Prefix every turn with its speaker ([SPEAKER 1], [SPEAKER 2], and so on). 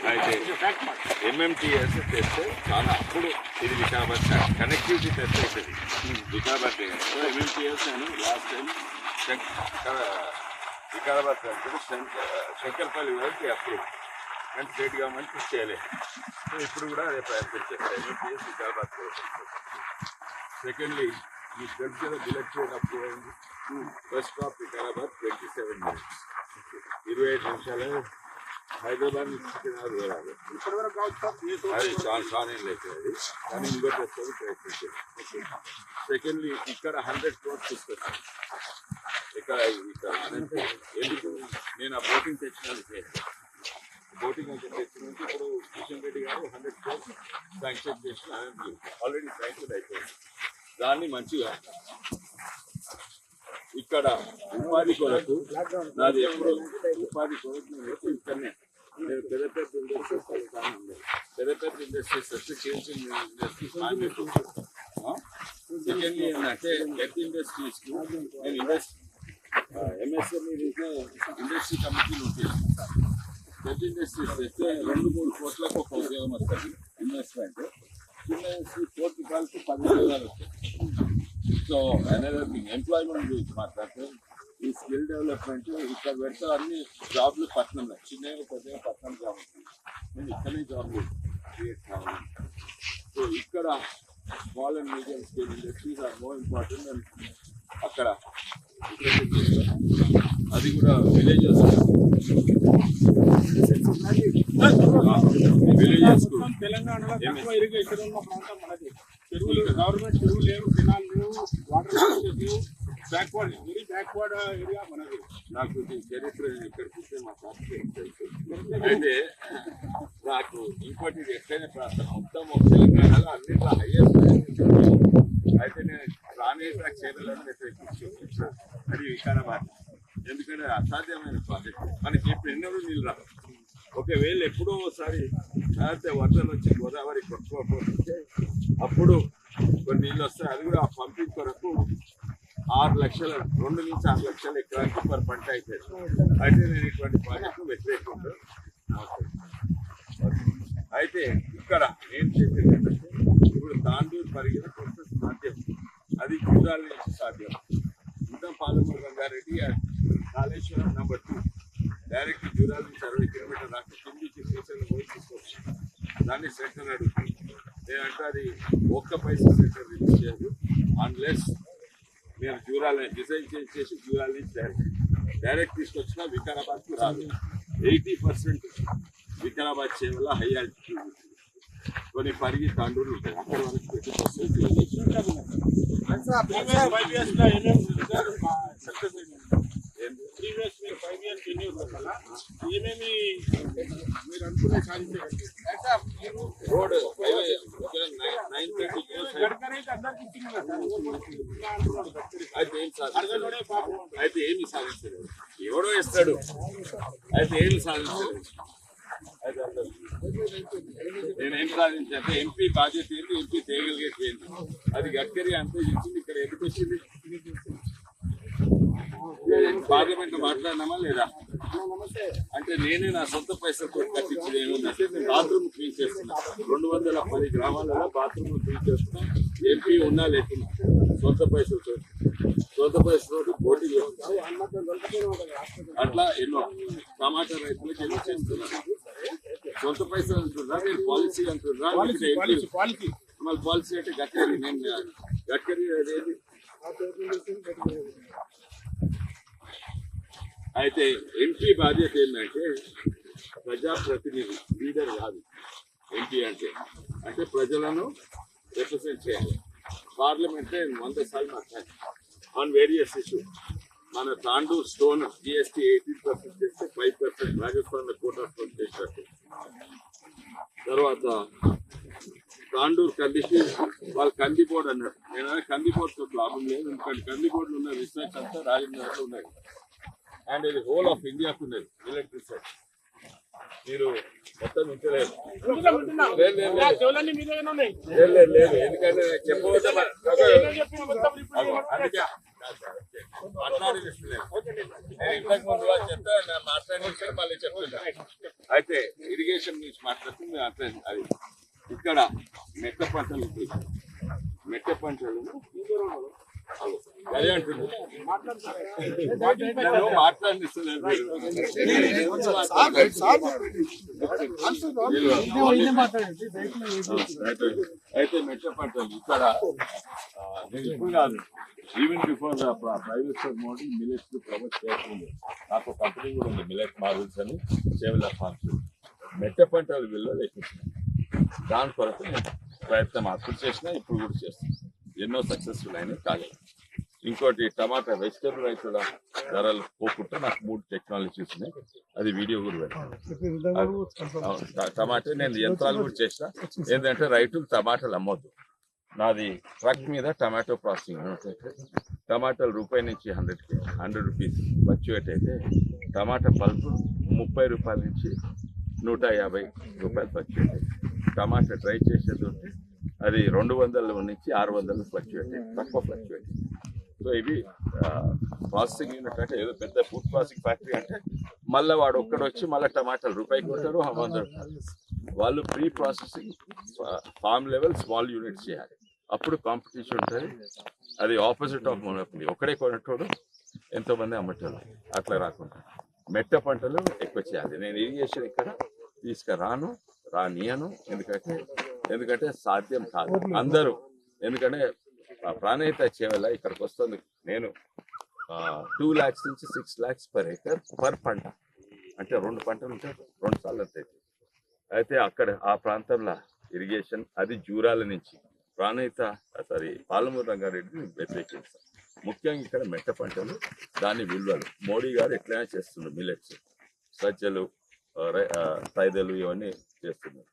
[SPEAKER 1] అయితే ఎంఎంటీఎస్ తెస్తే చాలా అప్పుడు ఇది వికారాబాద్ కనెక్టివిటీ టెస్ట్ అవుతుంది వికారాబాద్ ఎంఎంటీఎస్ అని లాస్ట్ టైం వికారాబాద్ శంకర్పల్లి వరకు అప్పుడు కానీ స్టేట్ గవర్నమెంట్ కృషి చేయలేదు. సో ఇప్పుడు కూడా అదే ప్రయత్నం చేస్తారు ఎంఎంటీఎస్ వికారాబాద్. సెకండ్లీ ఈ డ్రగ్స్ కదా డిలెక్ట్ చేయనప్పుడు అయింది. ఫస్ట్ స్టాప్ వికారాబాద్ 27 minutes 25 నిమిషాలు. హైదరాబాద్ నుంచి సికింద్రాబాద్ వెళ్ళాలి. అది చాలా ఏం లేదు అది, కానీ ఇంకోటి వస్తుంది ప్రయత్నం చేయాలి. సెకండ్లీ ఇక్కడ 100 crores తీసుకొచ్చాను. ఇక్కడ ఎందుకు నేను ఆ బోటింగ్ తెచ్చినందుకే బోటింగ్ అంటే తెచ్చినందుకు ఇప్పుడు కిషన్ రెడ్డి గారు 100 crores శాంక్షన్ చేసిన ఆల్రెడీ శాంక్షన్ అయిపోయింది. దాన్ని మంచిగా ఇక్కడ ఉపాధి కొరకు నాది ఎప్పుడు ఉపాధి కొరకు నేను ఎప్పుడు ఇక్కడనే నేను పెద్ద పెద్ద ఇండస్ట్రీస్ వస్తే చేంజింగ్ ఇండస్ట్రీస్ సెకండ్లీ ఏంటంటే హెల్త్ ఇండస్ట్రీస్కి నేను ఎంఎస్ఎంఈ ఇండస్ట్రీ కమిటీలు ఉంటాయి. హెల్త్ ఇండస్ట్రీస్ అయితే 2-3 కోట్లకు ఒక ఉద్యోగం వస్తుంది ఇన్వెస్ట్మెంట్. చిన్న ఇండస్ట్రీ 4 రూపాయలకు 10 ఉద్యోగాలు వస్తాయి. సో అనదర్ థింగ్ ఎంప్లాయ్మెంట్ గురించి మాట్లాడితే ఈ స్కిల్ డెవలప్మెంట్ ఇక్కడ పెడితే అన్ని జాబ్లు పట్టణంలో చిన్నగా కొద్దిగా పట్టణం జాబ్ ఉంటుంది. నేను ఇక్కడనే జాబ్లు క్రియేట్ కావాలి. సో ఇక్కడ small and medium scale industries are more important. And అక్కడ అది కూడా విలేజెస్
[SPEAKER 2] తెలంగాణలో తక్కువ ఇరిగేషన్ ఉన్న ప్రాంతం మనది. చెరువులు గవర్నమెంట్ చెరువులు లేవు, కెనాల్ లేవు, వాటర్ సోర్సెస్ లేవు. బ్యాక్వర్డ్ వెరీ బ్యాక్వర్డ్ ఏరియా మనది.
[SPEAKER 1] నాకు చరిత్ర ఇక్కడికి వస్తే మా అయితే నాకు ఇంకోటి ఎక్కడైనా ప్రాంతం మొత్తం తెలంగాణలో అన్నింటిలో హైయెస్ట్ అయితే నేను రాణేశ్వర చేరాలని వ్యతిరేకించాను. అది వికారాబాద్. ఎందుకంటే అసాధ్యమైన ప్రాజెక్ట్. మనకి ఇప్పుడు ఎన్నో నీళ్ళు రావు. ఒకవేళ ఎప్పుడో ఒకసారి లేకపోతే వరదలు వచ్చి గోదావరి కొట్టుకోకపోతే అప్పుడు కొన్ని నీళ్ళు వస్తాయి. అది కూడా ఆ పంపింగ్ కొరకు 6 లక్షల 2 నుంచి 6 లక్షల ఎకరానికి పర్ పంట అవుతుంది. అయితే నేను ఇటువంటి ప్రాజెక్టు వ్యతిరేకంగా అయితే ఇక్కడ ఏం చేసేది ఏంటంటే ఇప్పుడు తాండూరు పరిగిన కొంత సాధ్యం, అది గుజరాల నుంచి సాధ్యం. ఇంకా పాలమూరు రంగారెడ్డి కాళేశ్వరం నెంబర్ 2 డైరెక్ట్ జూరాల నుంచి 60 కిలోమీటర్ దాకా కిందికి శ్రీశైలం పోయి తీసుకోవచ్చు. దాన్ని సెంటర్ అడుగుతుంది. నేనంటే అది ఒక్క పైసా సెంటర్ రిలీజ్ చేయదు అన్లెస్ నేను జూరాల డిజైన్ చేసి జూరాల నుంచి డైరెక్ట్ తీసుకొచ్చినా వికారాబాద్కు రాదు. 80% వికారాబాద్ చేవల్ల హై ఆల్టిట్యూడ్ కొన్ని పరిగి తాండూరు ఉంటాయి. అక్కడ వరకు పెట్టి
[SPEAKER 2] ఏమేమి మీరు అనుకునే సాధించగలిగారు?
[SPEAKER 1] రోడ్ హైవే 930 అయితే ఏమి సాధించలేదు. ఎవడో ఇస్తాడు, అయితే ఏమి సాధించలేదు. అయితే నేనేం సాధించంటే ఎంపీ బాధ్యత ఏంటి, ఎంపీ తేగలిగేది ఏంటి, అది గడ్కరీ అంతే ఇచ్చింది. ఇక్కడ ఎందుకు వచ్చింది? పార్లమెంట్ మాట్లాడినామా లేదా? అంటే నేనే నా సొంత పైసలతో కట్టించింది ఏముందంటే నేను బాత్రూమ్ క్లీన్ చేస్తున్నా. 210 గ్రామాలలో బాత్రూమ్ క్లీన్ చేస్తున్నా. ఎంపీ ఉన్నా లేకున్నా సొంత పైసలతో పోటీ చేస్తున్నా. అట్లా ఎన్నో టమాటా రైతులకు ఎన్నో చేస్తున్నా. సొంత పైసలు అంటున్నా, నేను పాలసీ అంటున్నా. మళ్ళీ పాలసీ అంటే గడ్కరీ. నేను గడ్కరీ అదేది అయితే ఎంపీ బాధ్యత ఏంటంటే ప్రజాప్రతినిధి, లీడర్ కాదు. ఎంపీ అంటే ప్రజలను రిప్రజెంట్ చేయాలి. పార్లమెంటే 100 సార్లు మాట్లాడాలి ఆన్ వేరియస్ ఇష్యూ. మన తాండూర్ స్టోన్ జిఎస్టీ 18% చేస్తే 5%, రాజస్థాన్లో కోటా స్టోన్ చేసినట్టు. తర్వాత తాండూరు కందికి వాళ్ళు కందిపోడు అన్నారు. నేను కందిపోటుతో లాభం లేదు, ఎందుకంటే కందిపోటులో ఉన్న రీసెర్చ్ అంతా రాజేంద్రలో ఉన్నాయి. అండ్ ఇది హోల్ ఆఫ్ ఇండియాకు ఉన్నది మిల్లెట్ రీసెర్చ్. మీరు మొత్తం ఇంటలేదు. లేదు ఎందుకంటే చెప్పవద్దు, అందుకే మాట్లాడి నేను ఇంతకు ముందు చెప్తే మాట్లాడి మళ్ళీ చెప్తుంటా. అయితే ఇరిగేషన్ గురించి మాట్లాడుతుంది అంటే అది ఇక్కడ మెట్ట పంటలు ఉంటాయి. మెట్ట పంటలు అదే అంటుంది నేను మాట్లాడిస్తున్నాను అయితే మెట్ట పంటలు ఇక్కడ నేను ఇప్పుడు కాదు even before private sector Modi millets promote చేస్తుంది. నాకు కంపెనీ కూడా ఉంది మిలెట్ మార్వెల్స్ అని సేవల ఫార్మ్స్. మెట్ట పంటలు విలువలు ఎక్కువ దాని కొరకు నేను ప్రయత్నం అప్పుడు చేసినా ఇప్పుడు కూడా చేస్తున్నాను. ఎన్నో సక్సెస్ఫుల్ అయినాయి కాలేదు. ఇంకోటి టమాటా వెజిటబుల్ రైతుల ధరలు పోకుండా నాకు 3 టెక్నాలజీస్ ఉన్నాయి. అది వీడియో కూడా పెట్టాను. టమాటా నేను యంత్రాలు కూడా చేసిన. ఏంటంటే రైతులు టమాటాలు అమ్మొద్దు. నాది ట్రక్ మీద టమాటో ప్రాసెసింగ్ అయితే టమాటాలు రూపాయి నుంచి 100 రూపీస్ ఫ్లక్చువేట్ అయితే టమాటా పల్పు 30 రూపాయల నుంచి 150 రూపాయలు ఫ్లక్చువేట్ అయితే టమాటా డ్రై చేసేది ఉంటే అది 200 నుంచి 600 ఫ్లక్చువేట్ తక్కువ ఫ్లక్చువేట్. సో ఇవి ప్రాసెసింగ్ యూనిట్ అంటే ఏదో పెద్ద ఫుడ్ ప్రాసెసింగ్ ఫ్యాక్టరీ అంటే మళ్ళీ వాడు ఒక్కడు వచ్చి మళ్ళీ టమాటాలు రూపాయికి కొంటారు 100 వాళ్ళు pre processing farm level small units చేయాలి. అప్పుడు కాంపిటీషన్ ఉంటుంది. అది ఆపోజిట్ ఆఫ్ మోనోపలీ. ఒకడే కొనటోడు ఎంతోమంది అమ్మటోడు అట్లా రాకుండా మెట్ట పంటలు ఎక్కువ చేయాలి. నేను ఇరిగేషన్ ఇక్కడ రానియను. ఎందుకంటే సాధ్యం కాదు అందరూ. ఎందుకంటే ప్రాణహిత చేవల ఇక్కడికి వస్తుంది. నేను 2 lakhs నుంచి 6 lakhs per acre పర్ పంట అంటే 2 పంటలు ఉంటే 2 సార్లు అంతే. అయితే అక్కడ ఆ ప్రాంతంలో ఇరిగేషన్ అది జూరాల నుంచి పాలమూరు రంగారెడ్డిని వ్యతిరేకిస్తాం. ముఖ్యంగా ఇక్కడ మెట్ట పంటలు దాని విలువలు మోడీ గారు ఎట్లయినా చేస్తున్నారు. మిల్లెట్స్ సజ్జలు తైదలు ఇవన్నీ చేస్తున్నారు.